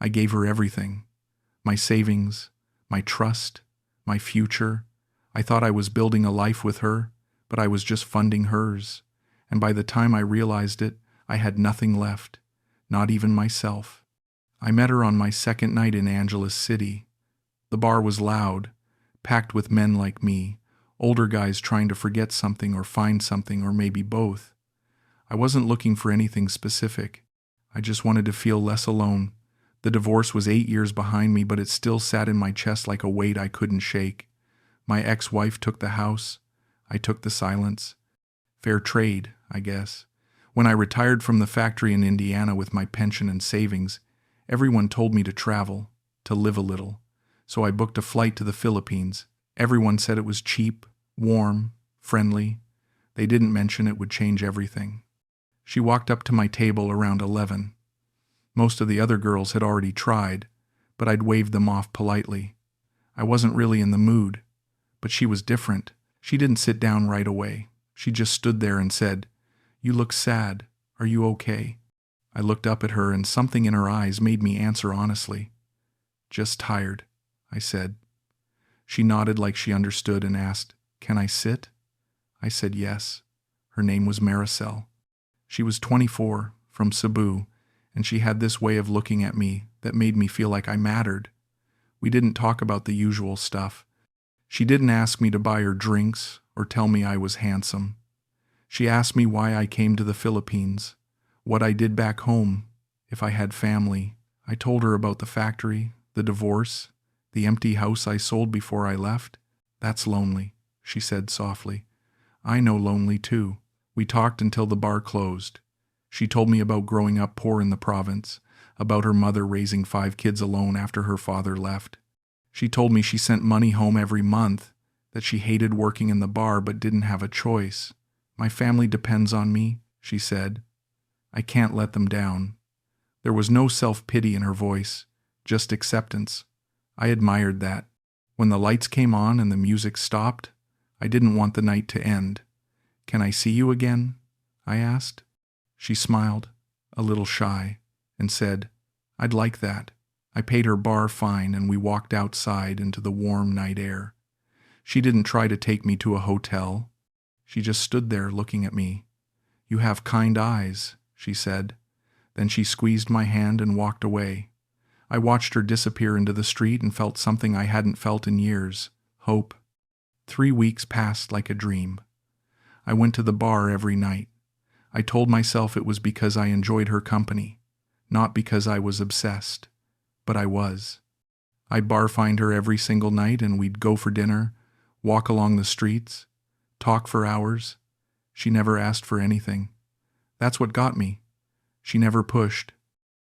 I gave her everything. My savings, my trust, my future. I thought I was building a life with her, but I was just funding hers. And by the time I realized it, I had nothing left, not even myself. I met her on my second night in Angeles City. The bar was loud, packed with men like me, older guys trying to forget something or find something or maybe both. I wasn't looking for anything specific. I just wanted to feel less alone. The divorce was 8 years behind me, but it still sat in my chest like a weight I couldn't shake. My ex-wife took the house. I took the silence. Fair trade, I guess. When I retired from the factory in Indiana with my pension and savings, everyone told me to travel, to live a little. So I booked a flight to the Philippines. Everyone said it was cheap, warm, friendly. They didn't mention it would change everything. She walked up to my table around 11. Most of the other girls had already tried, but I'd waved them off politely. I wasn't really in the mood, but she was different. She didn't sit down right away. She just stood there and said, "You look sad. Are you okay?" I looked up at her and something in her eyes made me answer honestly. "Just tired," I said. She nodded like she understood and asked, "Can I sit?" I said yes. Her name was Maricel. She was 24, from Cebu, and she had this way of looking at me that made me feel like I mattered. We didn't talk about the usual stuff. She didn't ask me to buy her drinks or tell me I was handsome. She asked me why I came to the Philippines, what I did back home, if I had family. I told her about the factory, the divorce, the empty house I sold before I left. "That's lonely," she said softly. "I know lonely too." We talked until the bar closed. She told me about growing up poor in the province, about her mother raising 5 kids alone after her father left. She told me she sent money home every month, that she hated working in the bar but didn't have a choice. "My family depends on me," she said. "I can't let them down." There was no self-pity in her voice, just acceptance. I admired that. When the lights came on and the music stopped, I didn't want the night to end. "Can I see you again?" I asked. She smiled, a little shy, and said, "I'd like that." I paid her bar fine and we walked outside into the warm night air. She didn't try to take me to a hotel. She just stood there looking at me. "You have kind eyes," she said. Then she squeezed my hand and walked away. I watched her disappear into the street and felt something I hadn't felt in years, hope. 3 weeks passed like a dream. I went to the bar every night. I told myself it was because I enjoyed her company, not because I was obsessed. But I was. I'd bar find her every single night and we'd go for dinner, walk along the streets, talk for hours. She never asked for anything. That's what got me. She never pushed.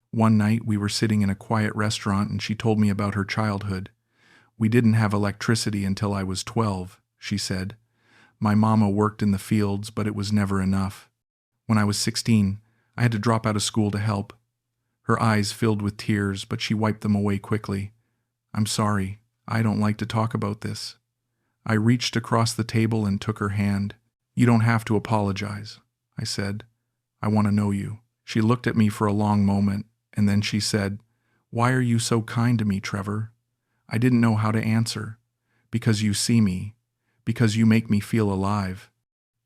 One night we were sitting in a quiet restaurant and she told me about her childhood. "We didn't have electricity until I was 12, she said. "My mama worked in the fields, but it was never enough. When I was 16, I had to drop out of school to help." Her eyes filled with tears, but she wiped them away quickly. "I'm sorry. I don't like to talk about this." I reached across the table and took her hand. "You don't have to apologize," I said. "I want to know you." She looked at me for a long moment, and then she said, "Why are you so kind to me, Trevor?" I didn't know how to answer. "Because you see me. Because you make me feel alive.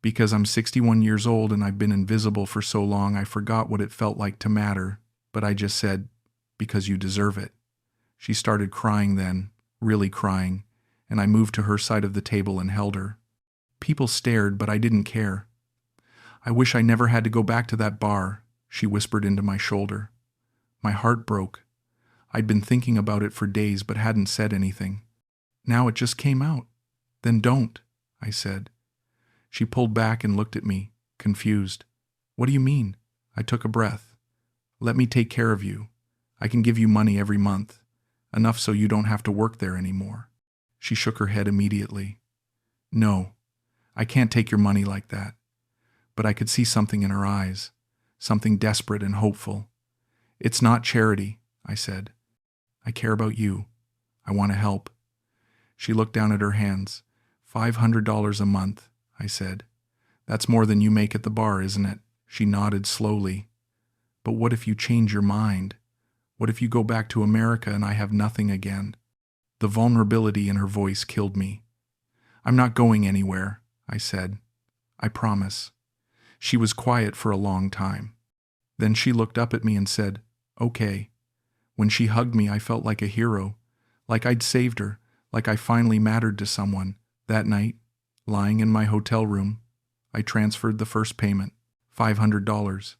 Because I'm 61 years old and I've been invisible for so long I forgot what it felt like to matter. But I just said, because you deserve it." She started crying then, really crying, and I moved to her side of the table and held her. People stared, but I didn't care. "I wish I never had to go back to that bar," she whispered into my shoulder. My heart broke. I'd been thinking about it for days but hadn't said anything. Now it just came out. "Then don't," I said. She pulled back and looked at me, confused. "What do you mean?" I took a breath. "Let me take care of you. I can give you money every month, enough so you don't have to work there anymore." She shook her head immediately. "No, I can't take your money like that." But I could see something in her eyes, something desperate and hopeful. "It's not charity," I said. "I care about you. I want to help." She looked down at her hands. $500 a month, I said. "That's more than you make at the bar, isn't it?" She nodded slowly. "But what if you change your mind? What if you go back to America and I have nothing again? The vulnerability in her voice killed me. I'm not going anywhere, I said. I promise. She was quiet for a long time. Then she looked up at me and said, "Okay." When she hugged me, I felt like a hero, like I'd saved her, like I finally mattered to someone. That night, lying in my hotel room, I transferred the first payment, $500.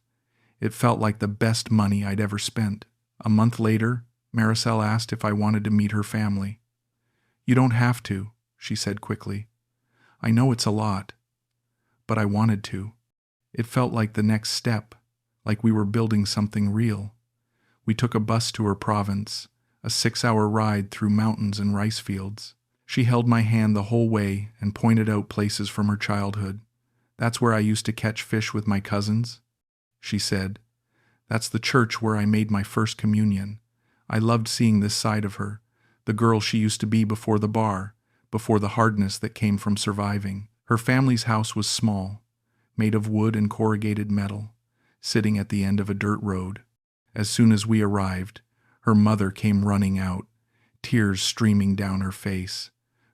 It felt like the best money I'd ever spent. A month later, Maricel asked if I wanted to meet her family. "You don't have to," she said quickly. "I know it's a lot, but I wanted to." It felt like the next step, like we were building something real. We took a bus to her province, a 6-hour ride through mountains and rice fields. She held my hand the whole way and pointed out places from her childhood. "That's where I used to catch fish with my cousins," she said. "That's the church where I made my first communion." I loved seeing this side of her, the girl she used to be before the bar, before the hardness that came from surviving. Her family's house was small, made of wood and corrugated metal, sitting at the end of a dirt road. As soon as we arrived, her mother came running out, tears streaming down her face.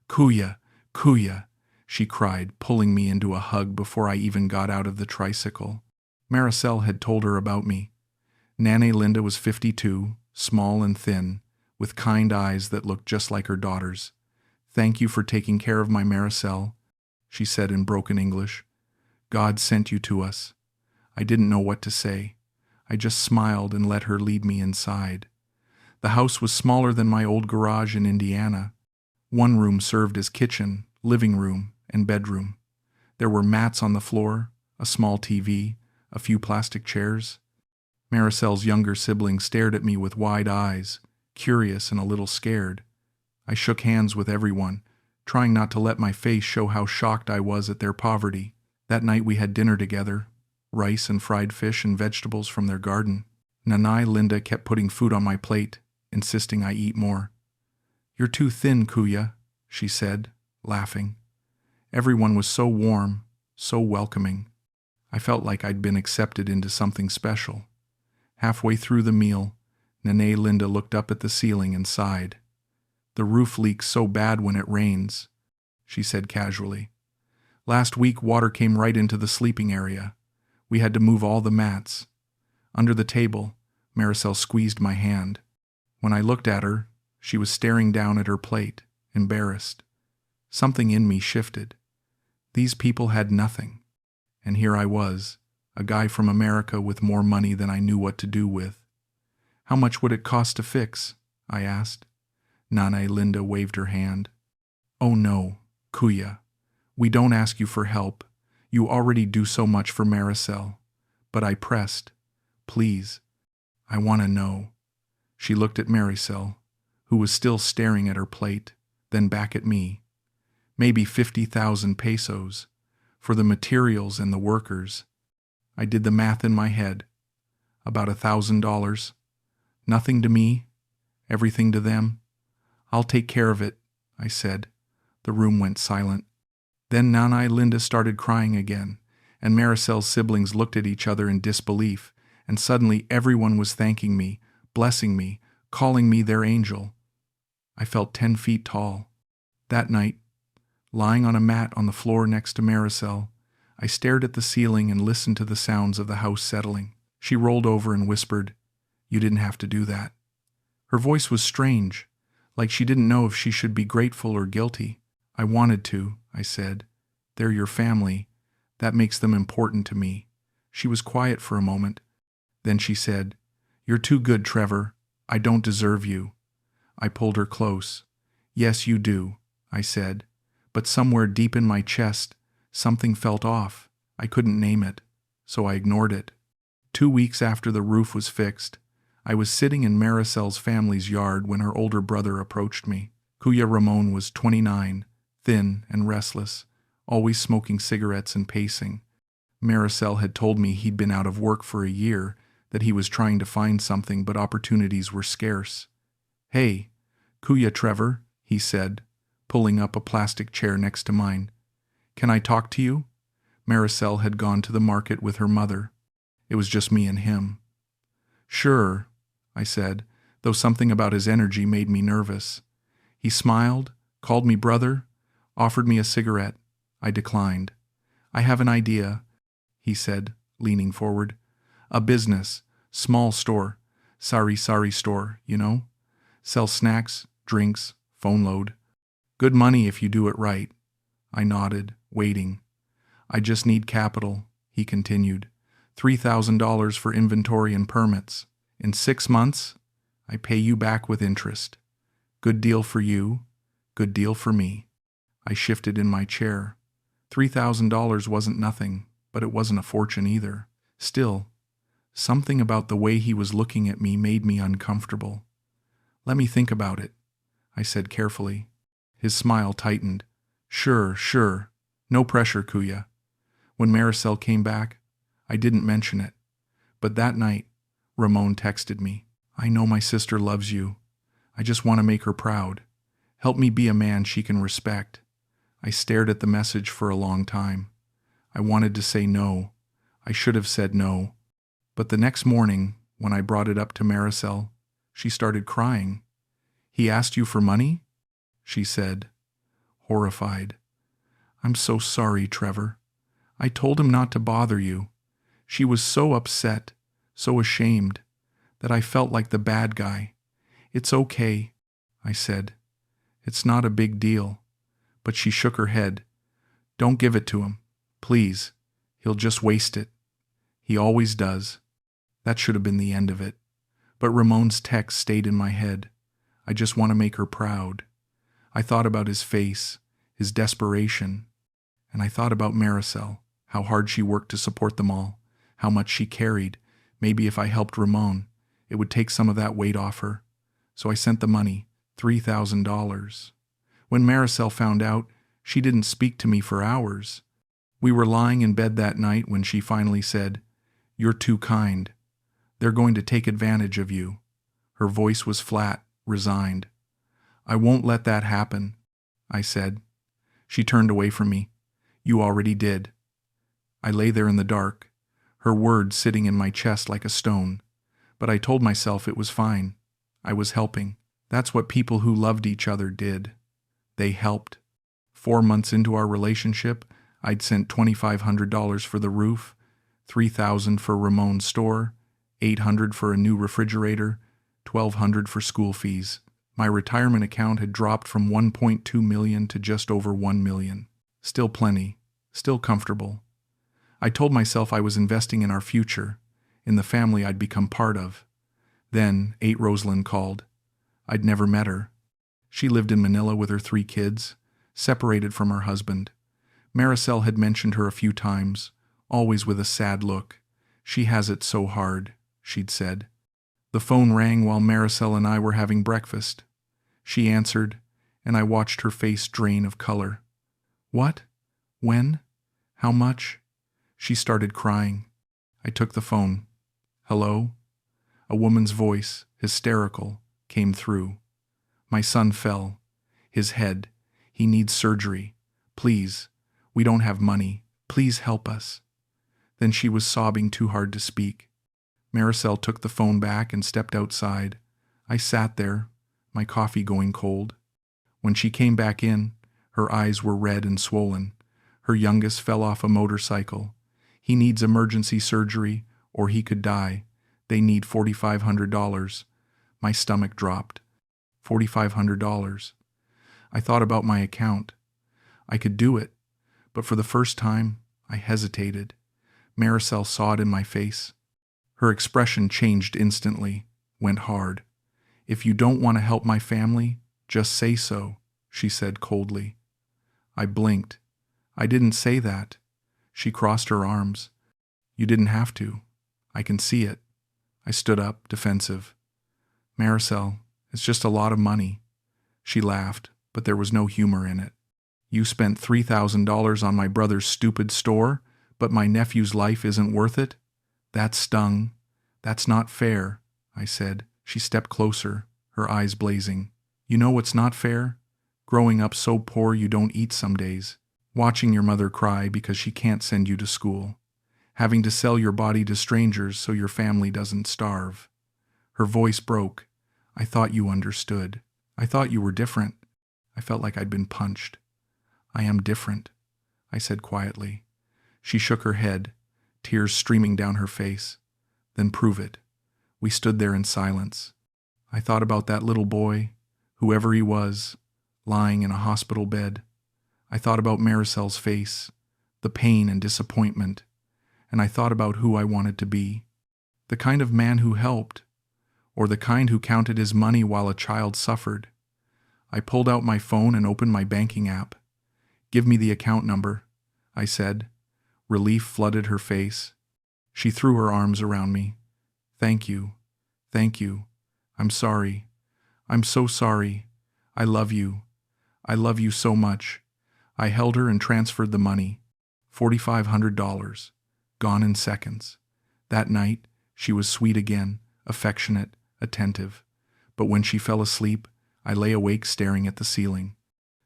"Kuya, Kuya," she cried, pulling me into a hug before I even got out of the tricycle. Maricel had told her about me. Nane Linda was 52, small and thin, with kind eyes that looked just like her daughter's. "Thank you for taking care of my Maricel," she said in broken English. "God sent you to us." I didn't know what to say. I just smiled and let her lead me inside. The house was smaller than my old garage in Indiana. One room served as kitchen, living room, and bedroom. There were mats on the floor, a small TV, a few plastic chairs. Maricel's younger sibling stared at me with wide eyes, curious and a little scared. I shook hands with everyone, trying not to let my face show how shocked I was at their poverty. That night we had dinner together, rice and fried fish and vegetables from their garden. Nanai Linda kept putting food on my plate, insisting I eat more. "You're too thin, Kuya," she said, laughing. Everyone was so warm, so welcoming. I felt like I'd been accepted into something special. Halfway through the meal, Nene Linda looked up at the ceiling and sighed. "The roof leaks so bad when it rains," she said casually. "Last week water came right into the sleeping area. We had to move all the mats." Under the table, Maricel squeezed my hand. When I looked at her, she was staring down at her plate, embarrassed. Something in me shifted. These people had nothing. And here I was, a guy from America with more money than I knew what to do with. "How much would it cost to fix?" I asked. Nane Linda waved her hand. "Oh no, Kuya. We don't ask you for help. You already do so much for Maricel." But I pressed. "Please, I want to know." She looked at Maricel, who was still staring at her plate, then back at me. "Maybe 50,000 pesos, for the materials and the workers." I did the math in my head. About $1,000. Nothing to me, everything to them. "I'll take care of it," I said. The room went silent. Then Nanai Linda started crying again, and Maricel's siblings looked at each other in disbelief, and suddenly everyone was thanking me, blessing me, calling me their angel. I felt 10 feet tall. That night, lying on a mat on the floor next to Maricel, I stared at the ceiling and listened to the sounds of the house settling. She rolled over and whispered, "You didn't have to do that." Her voice was strange, like she didn't know if she should be grateful or guilty. "I wanted to," I said. "They're your family. That makes them important to me." She was quiet for a moment. Then she said, "You're too good, Trevor. I don't deserve you." I pulled her close. "Yes, you do," I said. But somewhere deep in my chest, something felt off. I couldn't name it, so I ignored it. 2 weeks after the roof was fixed, I was sitting in Maricel's family's yard when her older brother approached me. Kuya Ramon was 29, thin and restless, always smoking cigarettes and pacing. Maricel had told me he'd been out of work for a year, that he was trying to find something but opportunities were scarce. "Hey, Kuya Trevor," he said, pulling up a plastic chair next to mine. "Can I talk to you?" Maricel had gone to the market with her mother. It was just me and him. "Sure," I said, though something about his energy made me nervous. He smiled, called me brother, offered me a cigarette. I declined. I have an idea, he said, leaning forward. A business, small store, sari store, you know? Sell snacks, drinks, phone load. Good money if you do it right. I nodded, waiting. I just need capital, he continued. $3,000 for inventory and permits. In 6 months, I pay you back with interest. Good deal for you, good deal for me. I shifted in my chair. $3,000 wasn't nothing, but it wasn't a fortune either. Still, something about the way he was looking at me made me uncomfortable. Let me think about it, I said carefully. His smile tightened. Sure. No pressure, Kuya. When Maricel came back, I didn't mention it. But that night, Ramon texted me. I know my sister loves you. I just want to make her proud. Help me be a man she can respect. I stared at the message for a long time. I wanted to say no. I should have said no. But the next morning, when I brought it up to Maricel, she started crying. He asked you for money? She said, horrified. I'm so sorry, Trevor. I told him not to bother you. She was so upset, so ashamed, that I felt like the bad guy. It's okay, I said. It's not a big deal. But she shook her head. Don't give it to him, please. He'll just waste it. He always does. That should have been the end of it. But Ramon's text stayed in my head. I just want to make her proud. I thought about his face, his desperation. And I thought about Maricel, how hard she worked to support them all, how much she carried. Maybe if I helped Ramon, it would take some of that weight off her. So I sent the money, $3,000. When Maricel found out, she didn't speak to me for hours. We were lying in bed that night when she finally said, You're too kind. They're going to take advantage of you. Her voice was flat, resigned. I won't let that happen, I said. She turned away from me. You already did. I lay there in the dark, her words sitting in my chest like a stone. But I told myself it was fine. I was helping. That's what people who loved each other did. They helped. 4 months into our relationship, I'd sent $2,500 for the roof, $3,000 for Ramon's store, $800 for a new refrigerator, $1,200 for school fees. My retirement account had dropped from $1.2 million to just over $1 million. Still plenty. Still comfortable. I told myself I was investing in our future, in the family I'd become part of. Then, Aunt Rosalind called. I'd never met her. She lived in Manila with her 3 kids, separated from her husband. Maricel had mentioned her a few times, always with a sad look. She has it so hard, she'd said. The phone rang while Maricel and I were having breakfast. She answered, and I watched her face drain of color. What? When? How much? She started crying. I took the phone. Hello? A woman's voice, hysterical, came through. My son fell. His head. He needs surgery. Please. We don't have money. Please help us. Then she was sobbing too hard to speak. Maricel took the phone back and stepped outside. I sat there, my coffee going cold. When she came back in, her eyes were red and swollen. Her youngest fell off a motorcycle. He needs emergency surgery, or he could die. They need $4,500. My stomach dropped. $4,500. I thought about my account. I could do it, but for the first time, I hesitated. Maricel saw it in my face. Her expression changed instantly, went hard. If you don't want to help my family, just say so, she said coldly. I blinked. I didn't say that. She crossed her arms. You didn't have to. I can see it. I stood up, defensive. Maricel, it's just a lot of money. She laughed, but there was no humor in it. You spent $3,000 on my brother's stupid store, but my nephew's life isn't worth it? That stung. That's not fair, I said. She stepped closer, her eyes blazing. You know what's not fair? Growing up so poor you don't eat some days. Watching your mother cry because she can't send you to school. Having to sell your body to strangers so your family doesn't starve. Her voice broke. I thought you understood. I thought you were different. I felt like I'd been punched. I am different, I said quietly. She shook her head, tears streaming down her face. Then prove it. We stood there in silence. I thought about that little boy, whoever he was, lying in a hospital bed. I thought about Maricel's face, the pain and disappointment, and I thought about who I wanted to be. The kind of man who helped, or the kind who counted his money while a child suffered. I pulled out my phone and opened my banking app. Give me the account number, I said. Relief flooded her face. She threw her arms around me. Thank you. Thank you. I'm sorry. I'm so sorry. I love you. I love you so much. I held her and transferred the money. $4,500. Gone in seconds. That night, she was sweet again, affectionate, attentive. But when she fell asleep, I lay awake staring at the ceiling.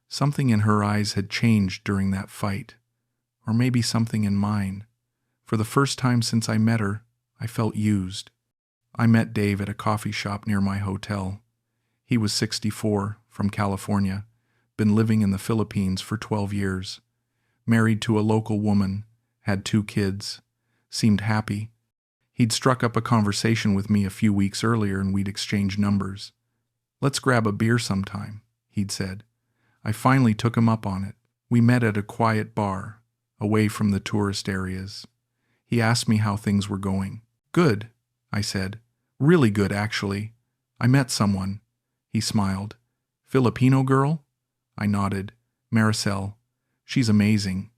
Something in her eyes had changed during that fight. Or maybe something in mine. For the first time since I met her, I felt used. I met Dave at a coffee shop near my hotel. He was 64, from California, been living in the Philippines for 12 years. Married to a local woman, had 2 kids, seemed happy. He'd struck up a conversation with me a few weeks earlier and we'd exchanged numbers. Let's grab a beer sometime, he'd said. I finally took him up on it. We met at a quiet bar, away from the tourist areas. He asked me how things were going. Good, I said. Really good, actually. I met someone. He smiled. Filipino girl? I nodded. Maricel. She's amazing.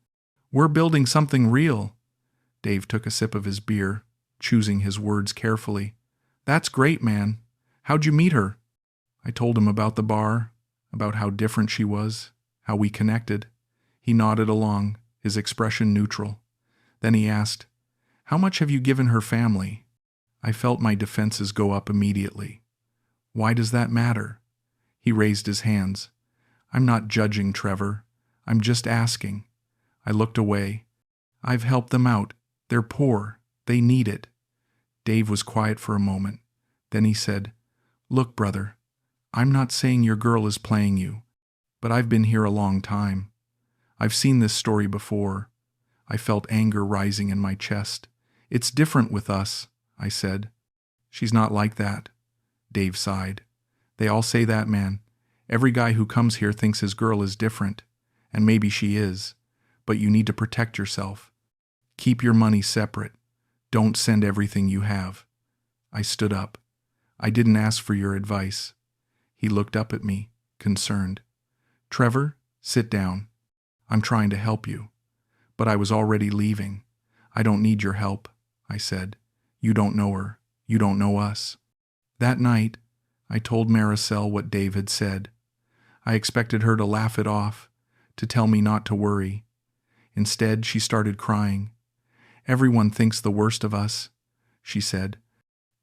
We're building something real. Dave took a sip of his beer, choosing his words carefully. That's great, man. How'd you meet her? I told him about the bar, about how different she was, how we connected. He nodded along, his expression neutral. Then he asked, How much have you given her family? I felt my defenses go up immediately. Why does that matter? He raised his hands. I'm not judging, Trevor. I'm just asking. I looked away. I've helped them out. They're poor. They need it. Dave was quiet for a moment. Then he said, Look, brother, I'm not saying your girl is playing you, but I've been here a long time. I've seen this story before. I felt anger rising in my chest. It's different with us, I said. She's not like that. Dave sighed. They all say that, man. Every guy who comes here thinks his girl is different, and maybe she is, but you need to protect yourself. Keep your money separate. Don't send everything you have. I stood up. I didn't ask for your advice. He looked up at me, concerned. Trevor, sit down. I'm trying to help you. But I was already leaving. I don't need your help, I said. You don't know her. You don't know us. That night, I told Maricel what Dave had said. I expected her to laugh it off, to tell me not to worry. Instead, she started crying. Everyone thinks the worst of us, she said.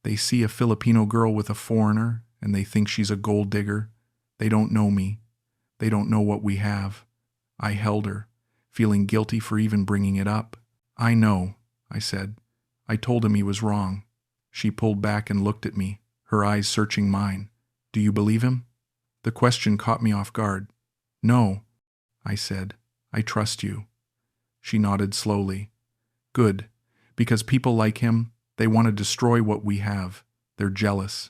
They see a Filipino girl with a foreigner, and they think she's a gold digger. They don't know me. They don't know what we have. I held her, feeling guilty for even bringing it up. I know, I said. I told him he was wrong. She pulled back and looked at me, her eyes searching mine. Do you believe him? The question caught me off guard. No, I said. I trust you. She nodded slowly. Good, because people like him, they want to destroy what we have. They're jealous.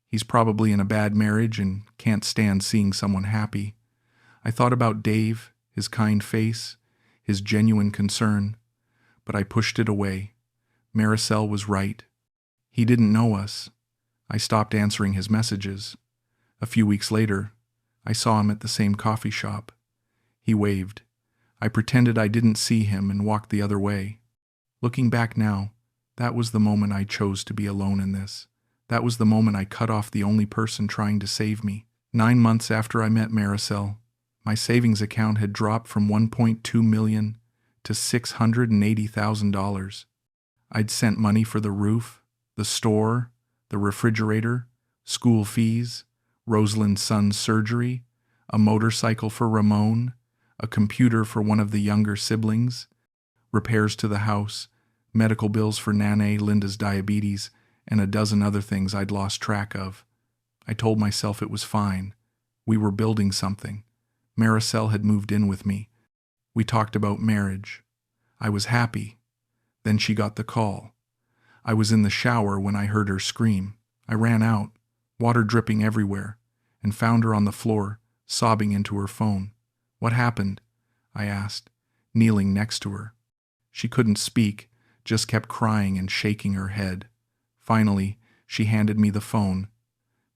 He's probably in a bad marriage and can't stand seeing someone happy. I thought about Dave, his kind face, his genuine concern, but I pushed it away. Maricel was right. He didn't know us. I stopped answering his messages. A few weeks later, I saw him at the same coffee shop. He waved. I pretended I didn't see him and walked the other way. Looking back now, that was the moment I chose to be alone in this. That was the moment I cut off the only person trying to save me. 9 months after I met Maricel, my savings account had dropped from $1.2 million to $680,000. I'd sent money for the roof, the store, the refrigerator, school fees, Rosalind's son's surgery, a motorcycle for Ramon, a computer for one of the younger siblings, repairs to the house, medical bills for Nane, Linda's diabetes, and a dozen other things I'd lost track of. I told myself it was fine. We were building something. Maricel had moved in with me. We talked about marriage. I was happy. Then she got the call. I was in the shower when I heard her scream. I ran out, water dripping everywhere, and found her on the floor, sobbing into her phone. "What happened?" I asked, kneeling next to her. She couldn't speak, just kept crying and shaking her head. Finally, she handed me the phone.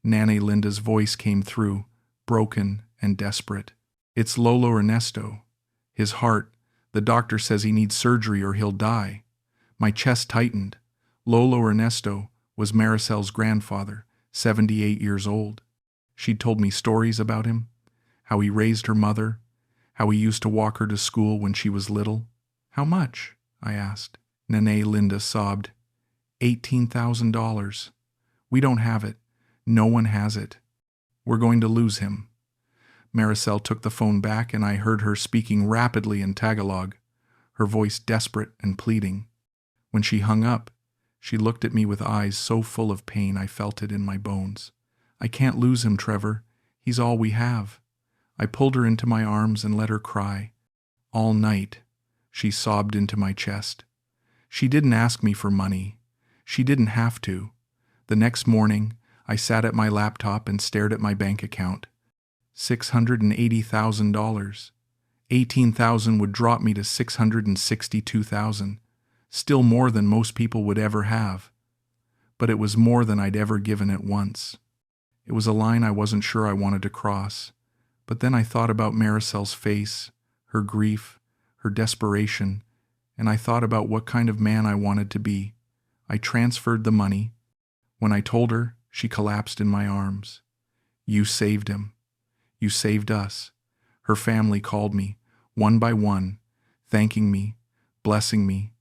Nanny Linda's voice came through, broken and desperate. "It's Lolo Ernesto. His heart. The doctor says he needs surgery or he'll die." My chest tightened. Lolo Ernesto was Maricel's grandfather, 78 years old. She'd told me stories about him, how he raised her mother, how he used to walk her to school when she was little. "How much?" I asked. Nanny Linda sobbed. $18,000. "We don't have it. No one has it. We're going to lose him." Maricel took the phone back and I heard her speaking rapidly in Tagalog, her voice desperate and pleading. When she hung up, she looked at me with eyes so full of pain I felt it in my bones. "I can't lose him, Trevor. He's all we have." I pulled her into my arms and let her cry. All night, she sobbed into my chest. She didn't ask me for money. She didn't have to. The next morning, I sat at my laptop and stared at my bank account. $680,000. $18,000 would drop me to $662,000. Still more than most people would ever have. But it was more than I'd ever given at once. It was a line I wasn't sure I wanted to cross. But then I thought about Maricel's face, her grief, her desperation, and I thought about what kind of man I wanted to be. I transferred the money. When I told her, she collapsed in my arms. "You saved him. You saved us." Her family called me, one by one, thanking me, blessing me,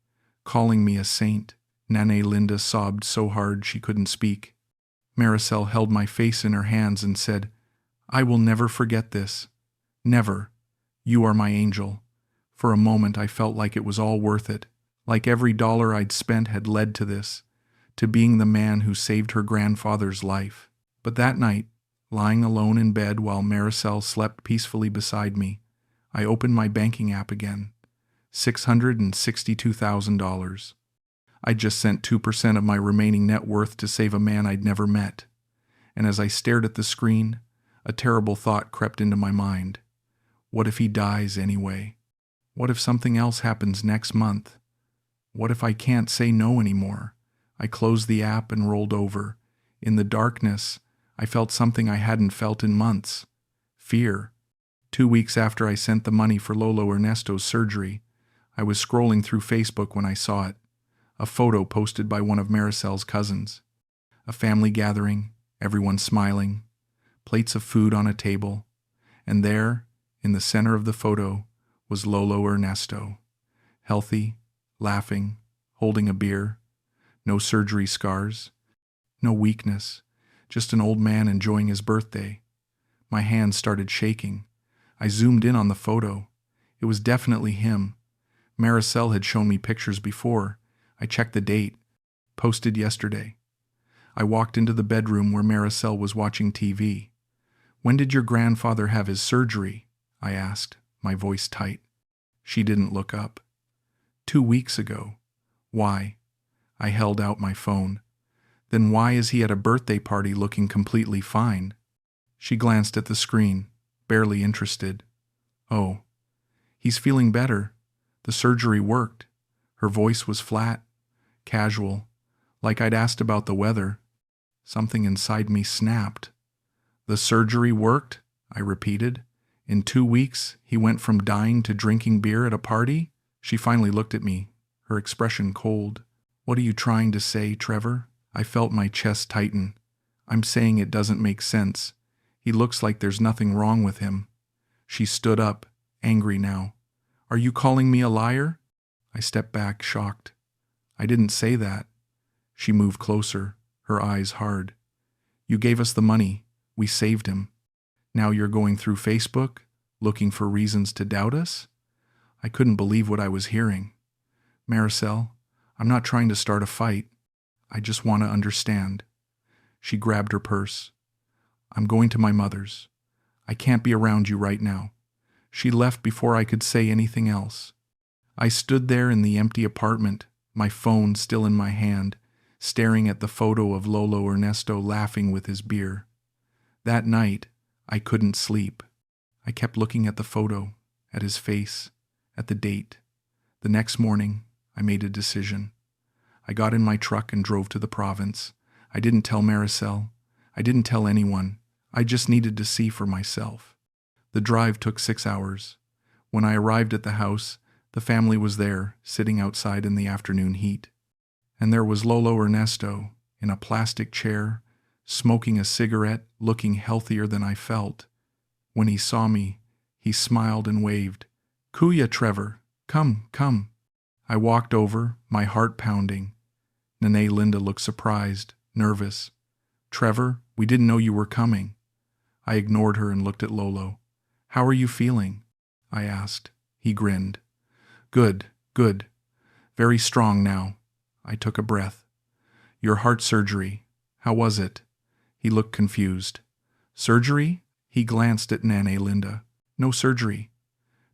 calling me a saint. Nanny Linda sobbed so hard she couldn't speak. Maricel held my face in her hands and said, "I will never forget this. Never. You are my angel." For a moment I felt like it was all worth it, like every dollar I'd spent had led to this, to being the man who saved her grandfather's life. But that night, lying alone in bed while Maricel slept peacefully beside me, I opened my banking app again. $662,000. I just sent 2% of my remaining net worth to save a man I'd never met. And as I stared at the screen, a terrible thought crept into my mind. What if he dies anyway? What if something else happens next month? What if I can't say no anymore? I closed the app and rolled over. In the darkness, I felt something I hadn't felt in months. Fear. 2 weeks after I sent the money for Lolo Ernesto's surgery, I was scrolling through Facebook when I saw it. A photo posted by one of Maricel's cousins. A family gathering, everyone smiling, plates of food on a table, and there, in the center of the photo, was Lolo Ernesto. Healthy, laughing, holding a beer, no surgery scars, no weakness, just an old man enjoying his birthday. My hands started shaking. I zoomed in on the photo. It was definitely him. Maricel had shown me pictures before. I checked the date. Posted yesterday. I walked into the bedroom where Maricel was watching TV. "When did your grandfather have his surgery?" I asked, my voice tight. She didn't look up. 2 weeks ago. Why? I held out my phone. Then why is he at a birthday party looking completely fine? She glanced at the screen, barely interested. "Oh, he's feeling better. The surgery worked." Her voice was flat, casual, like I'd asked about the weather. Something inside me snapped. "The surgery worked?" I repeated. "In 2 weeks, he went from dying to drinking beer at a party?" She finally looked at me, her expression cold. "What are you trying to say, Trevor?" I felt my chest tighten. "I'm saying it doesn't make sense. He looks like there's nothing wrong with him." She stood up, angry now. "Are you calling me a liar?" I stepped back, shocked. "I didn't say that." She moved closer, her eyes hard. "You gave us the money. We saved him. Now you're going through Facebook, looking for reasons to doubt us?" I couldn't believe what I was hearing. "Maricel, I'm not trying to start a fight. I just want to understand." She grabbed her purse. I'm going to my mother's. I can't be around you right now." She left before I could say anything else. I stood there in the empty apartment, my phone still in my hand, staring at the photo of Lolo Ernesto laughing with his beer. That night, I couldn't sleep. I kept looking at the photo, at his face, at the date. The next morning, I made a decision. I got in my truck and drove to the province. I didn't tell Maricel. I didn't tell anyone. I just needed to see for myself. The drive took 6 hours. When I arrived at the house, the family was there, sitting outside in the afternoon heat. And there was Lolo Ernesto, in a plastic chair, smoking a cigarette, looking healthier than I felt. When he saw me, he smiled and waved. "Kuya, Trevor, come, come." I walked over, my heart pounding. Nene Linda looked surprised, nervous. "Trevor, we didn't know you were coming." I ignored her and looked at Lolo. "How are you feeling?" I asked. He grinned. "Good, good. Very strong now." I took a breath. "Your heart surgery. How was it?" He looked confused. "Surgery?" He glanced at Nene Linda. "No surgery.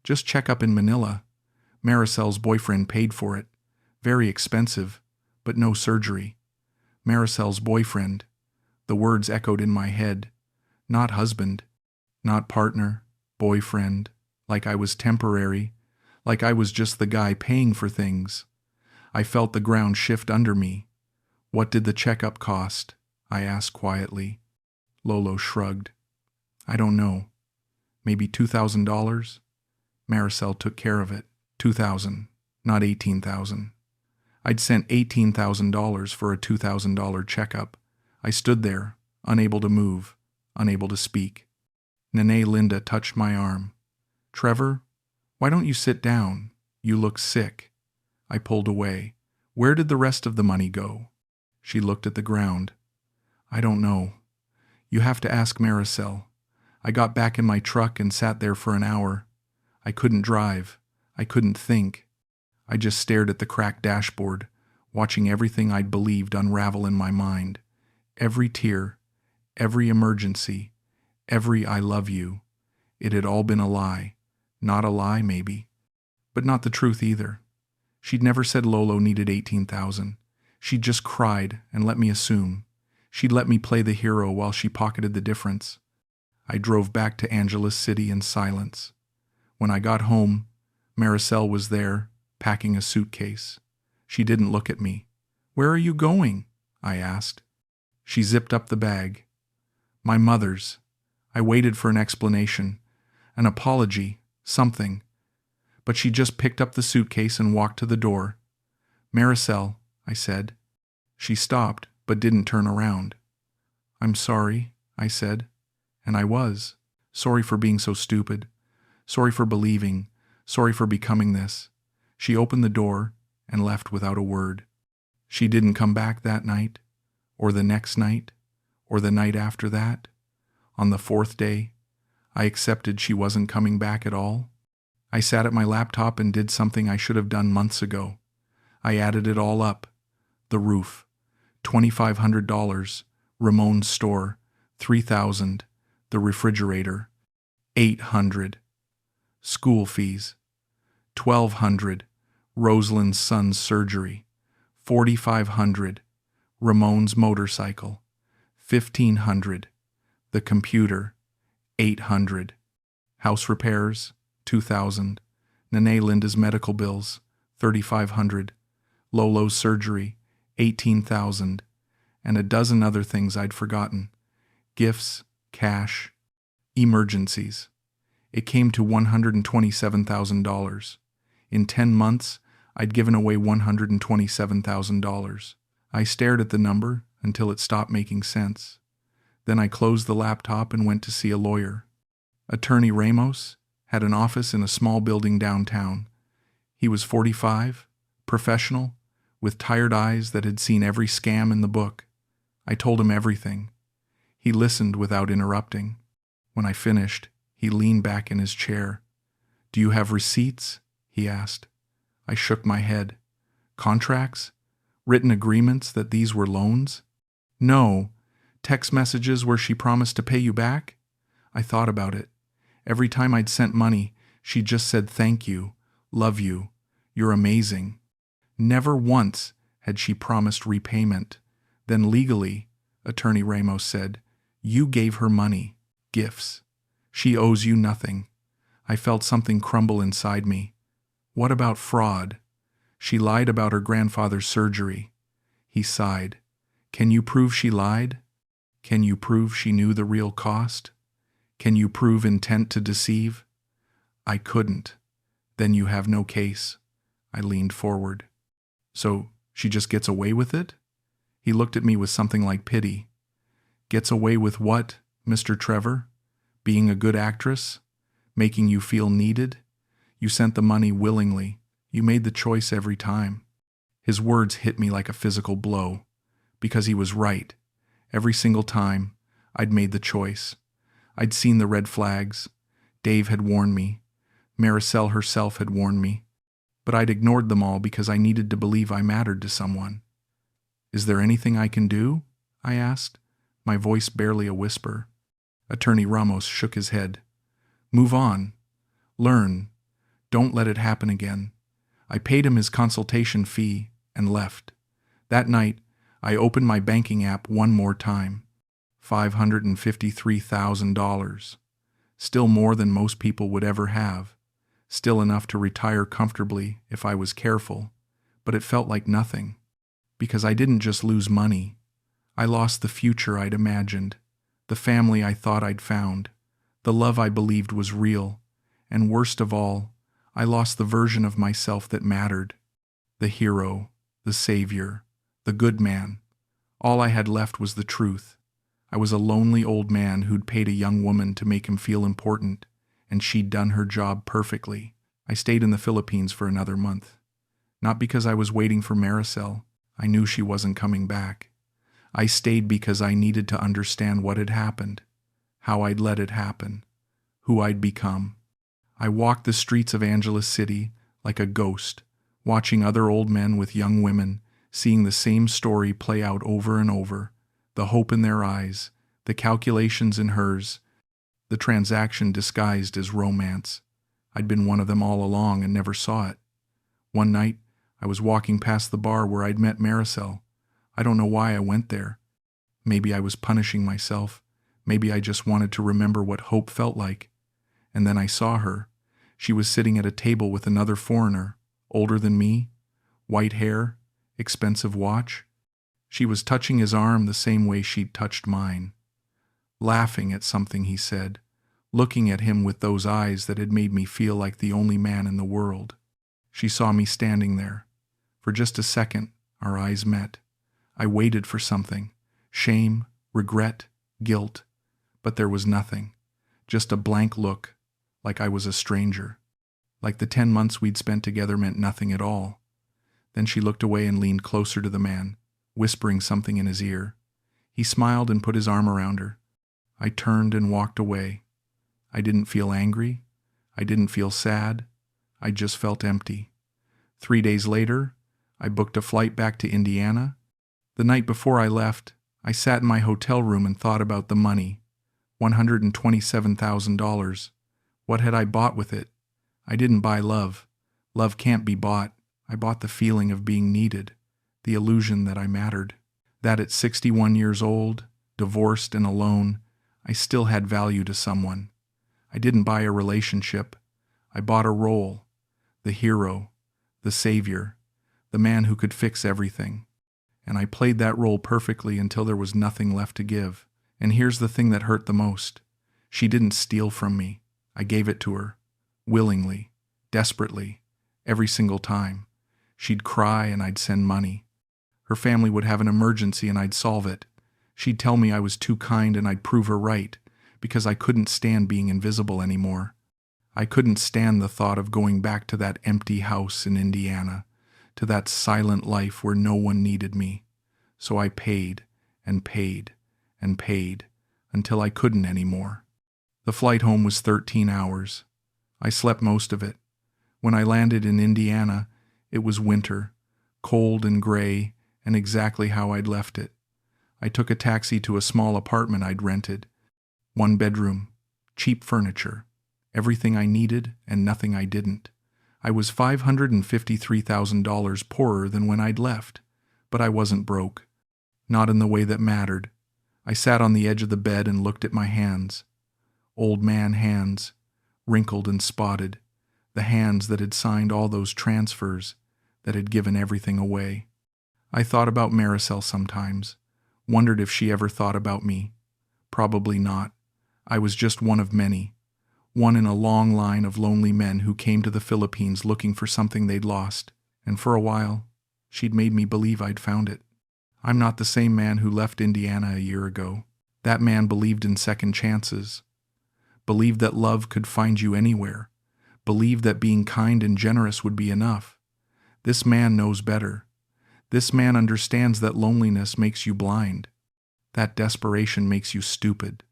Just check up in Manila. Maricel's boyfriend paid for it. Very expensive, but no surgery." Maricel's boyfriend. The words echoed in my head. Not husband, not partner, boyfriend, like I was temporary, like I was just the guy paying for things. I felt the ground shift under me. "What did the checkup cost?" I asked quietly. Lolo shrugged. "I don't know. Maybe $2,000? Maricel took care of it. 2,000, not 18,000. I'd sent $18,000 for a $2,000 checkup. I stood there, unable to move, unable to speak. Nene Linda touched my arm. "Trevor, why don't you sit down? You look sick." I pulled away. "Where did the rest of the money go?" She looked at the ground. "I don't know. You have to ask Maricel. I got back in my truck and sat there for an hour. I couldn't drive. I couldn't think. I just stared at the cracked dashboard, watching everything I'd believed unravel in my mind. Every tear, every emergency, every "I love you." It had all been a lie. Not a lie, maybe, but not the truth either. She'd never said Lolo needed 18,000. She'd just cried and let me assume. She'd let me play the hero while she pocketed the difference. I drove back to Angeles City in silence. When I got home, Maricel was there, packing a suitcase. She didn't look at me. "Where are you going?" I asked. She zipped up the bag. "My mother's." I waited for an explanation, an apology, something. But she just picked up the suitcase and walked to the door. "Maricel," I said. She stopped, but didn't turn around. "I'm sorry," I said. And I was. Sorry for being so stupid. Sorry for believing. Sorry for becoming this. She opened the door and left without a word. She didn't come back that night, or the next night, or the night after that. On the 4th day, I accepted she wasn't coming back at all. I sat at my laptop and did something I should have done months ago. I added it all up. The roof, $2,500, Ramon's store, $3,000, the refrigerator, $800, school fees, $1,200, Rosalind's son's surgery, $4,500, Ramon's motorcycle, $1,500, the computer, $800, house repairs, $2,000, Nene Linda's medical bills, $3,500, Lolo's surgery, $18,000, and a dozen other things I'd forgotten. Gifts, cash, emergencies. It came to $127,000. In 10 months, I'd given away $127,000. I stared at the number until it stopped making sense. Then I closed the laptop and went to see a lawyer. Attorney Ramos had an office in a small building downtown. He was 45, professional, with tired eyes that had seen every scam in the book. I told him everything. He listened without interrupting. When I finished, he leaned back in his chair. "Do you have receipts?" he asked. I shook my head. "Contracts? Written agreements that these were loans?" "No. Text messages where she promised to pay you back? I thought about it. Every time I'd sent money, she just said thank you, love you, you're amazing. Never once had she promised repayment. Then legally, Attorney Ramos said, you gave her money, gifts. She owes you nothing. I felt something crumble inside me. What about fraud? She lied about her grandfather's surgery. He sighed. Can you prove she lied? Can you prove she knew the real cost? Can you prove intent to deceive? I couldn't. Then you have no case. I leaned forward. So she just gets away with it? He looked at me with something like pity. Gets away with what, Mr. Trevor? Being a good actress? Making you feel needed? You sent the money willingly. You made the choice every time. His words hit me like a physical blow. Because he was right. Every single time, I'd made the choice. I'd seen the red flags. Dave had warned me. Maricel herself had warned me. But I'd ignored them all because I needed to believe I mattered to someone. Is there anything I can do? I asked, my voice barely a whisper. Attorney Ramos shook his head. Move on. Learn. Don't let it happen again. I paid him his consultation fee and left. That night, I opened my banking app one more time. $553,000. Still more than most people would ever have. Still enough to retire comfortably if I was careful. But it felt like nothing. Because I didn't just lose money. I lost the future I'd imagined. The family I thought I'd found. The love I believed was real. And worst of all, I lost the version of myself that mattered. The hero, the savior, the good man. All I had left was the truth. I was a lonely old man who'd paid a young woman to make him feel important, and she'd done her job perfectly. I stayed in the Philippines for another month. Not because I was waiting for Maricel. I knew she wasn't coming back. I stayed because I needed to understand what had happened, how I'd let it happen, who I'd become. I walked the streets of Angeles City like a ghost, watching other old men with young women, seeing the same story play out over and over, the hope in their eyes, the calculations in hers, the transaction disguised as romance. I'd been one of them all along and never saw it. One night, I was walking past the bar where I'd met Maricel. I don't know why I went there. Maybe I was punishing myself. Maybe I just wanted to remember what hope felt like. And then I saw her. She was sitting at a table with another foreigner, older than me, white hair, expensive watch. She was touching his arm the same way she'd touched mine. Laughing at something he said, looking at him with those eyes that had made me feel like the only man in the world. She saw me standing there. For just a second, our eyes met. I waited for something. Shame, regret, guilt. But there was nothing. Just a blank look, like I was a stranger. Like the 10 months we'd spent together meant nothing at all. Then she looked away and leaned closer to the man, whispering something in his ear. He smiled and put his arm around her. I turned and walked away. I didn't feel angry. I didn't feel sad. I just felt empty. 3 days later, I booked a flight back to Indiana. The night before I left, I sat in my hotel room and thought about the money. $127,000. What had I bought with it? I didn't buy love. Love can't be bought. I bought the feeling of being needed, the illusion that I mattered. That at 61 years old, divorced and alone, I still had value to someone. I didn't buy a relationship. I bought a role. The hero, the savior, the man who could fix everything. And I played that role perfectly until there was nothing left to give. And here's the thing that hurt the most. She didn't steal from me. I gave it to her. Willingly. Desperately. Every single time. She'd cry and I'd send money. Her family would have an emergency and I'd solve it. She'd tell me I was too kind and I'd prove her right, because I couldn't stand being invisible anymore. I couldn't stand the thought of going back to that empty house in Indiana, to that silent life where no one needed me. So I paid and paid and paid until I couldn't anymore. The flight home was 13 hours. I slept most of it. When I landed in Indiana, it was winter, cold and gray, and exactly how I'd left it. I took a taxi to a small apartment I'd rented. 1 bedroom, cheap furniture, everything I needed and nothing I didn't. I was $553,000 poorer than when I'd left, but I wasn't broke. Not in the way that mattered. I sat on the edge of the bed and looked at my hands. Old man hands, wrinkled and spotted, the hands that had signed all those transfers, that had given everything away. I thought about Maricel sometimes, wondered if she ever thought about me. Probably not. I was just one of many, one in a long line of lonely men who came to the Philippines looking for something they'd lost, and for a while, she'd made me believe I'd found it. I'm not the same man who left Indiana a year ago. That man believed in second chances, believed that love could find you anywhere, believed that being kind and generous would be enough. This man knows better. This man understands that loneliness makes you blind, that desperation makes you stupid,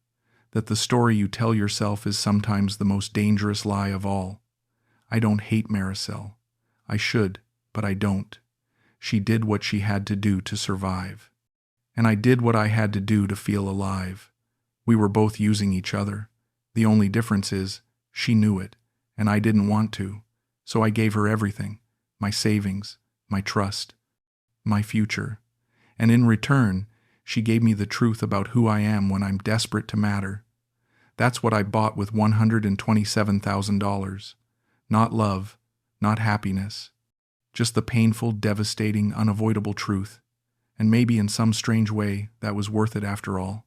that the story you tell yourself is sometimes the most dangerous lie of all. I don't hate Maricel. I should, but I don't. She did what she had to do to survive. And I did what I had to do to feel alive. We were both using each other. The only difference is, she knew it, and I didn't want to. So I gave her everything, my savings, my trust, my future. And in return, she gave me the truth about who I am when I'm desperate to matter. That's what I bought with $127,000. Not love, not happiness. Just the painful, devastating, unavoidable truth. And maybe in some strange way, that was worth it after all.